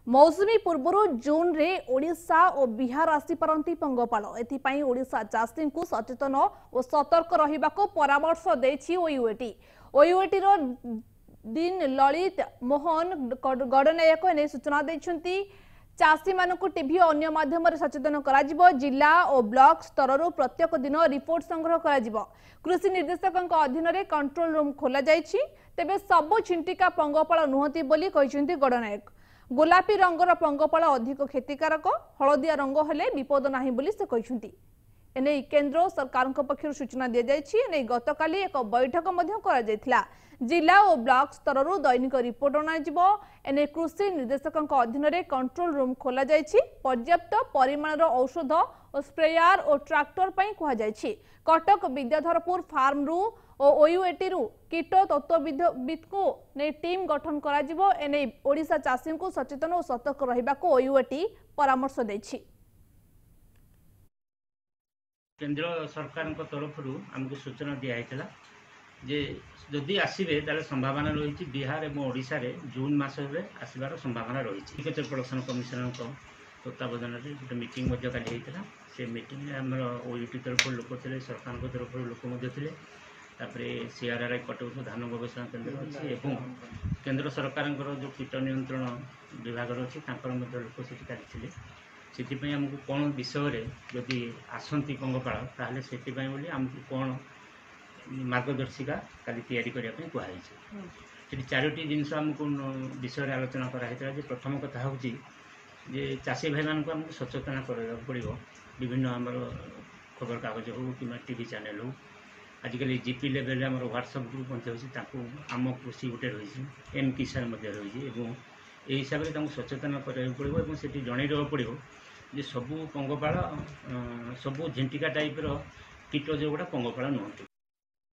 मौसुमी पूर्व जून रे ओडिशा और बिहार आसीपारती पंगपाल एथिपाई ओडिशा चाषी को सचेतन और सतर्क रहिबाको परामर्श देछि ओयूएटी। ओयूएटी रो दिन ललित मोहन गडनायक ने सूचना देछंती। चाषी मानक टीवी और अन्य माध्यम सचेतन करा जिला और ब्लॉक स्तर प्रत्येक दिन रिपोर्ट संग्रह करा कृषि निर्देशक अधीन में कंट्रोल रूम खोल जाइछि। तेबे सबु छिंटिका पंगपाल नुहति बोली कहिसेंती गडनायक। गोलापी रंगर पंगपाल अधिक क्षतिकारक, हलदिया रंग हेले विपद नाही बोली से कहिसेंती। एने केंद्र सरकार पक्षर सूचना दी जाइछि। एने गतकाली एक बैठक मध्य करा जायथिला। जिला और ब्लॉक स्तर दैनिक रिपोर्ट अणाजिबो। एने कृषि निर्देशक अधीन में कंट्रोल रूम खोल जाइछि। पर्याप्त परिमाणर औषध और स्प्रेयर और ट्रैक्टर पई कुहा जाइछि। कटक विद्याधरपुर फार्म रु और ओयूएटी रु कीट तत्वविद को ने टीम गठन करा जिवो। एने ओडिशा चाषी को सचेतन और सतर्क रहिबाको ओयूएटी परामर्श दैछि। केंद्र सरकार तरफ आमको सूचना दिखाई जे जदि आसबे ताले संभावना रही बिहार और ओडिशा रे जून मास आसबार संभावना रही। एग्रीकल्चर प्रोडक्शन कमिशनर तत्वावधान में गोटे मीटिंग काली होता से मीटिंग में आम ओयूटी तरफ लोक थे, सरकार तरफ लोक थे, सीआरआरआई कटक धान गवेषणा केन्द्र अच्छी और केंद्र सरकार जो कीट नियंत्रण विभाग अच्छी लोक से आमको कौन विषय जदि आसती पंगपाल ताहले से आमको कौन मार्गदर्शिका काली तैयारी करने कहुई। चारोटी जिनस आमको विषय आलोचना कराई। प्रथम कथा हूँ जे चाषी भाई मानक आमको सचेतना करने पड़ो। विभिन्न आमर खबर कागज हो कि टीवी चैनल हो, आजिकल जीपी लेवल आम व्हाट्सएप ग्रुप अच्छी आम कृषि गोटे रही एम किसान रही यही हिसाब से सचेतन कराया पड़ो। से जनईदेव पड़ो जे सबू पंगपाल सबू झिंटिका टाइप कीट जो गुड़ा पंगपाल नुहति।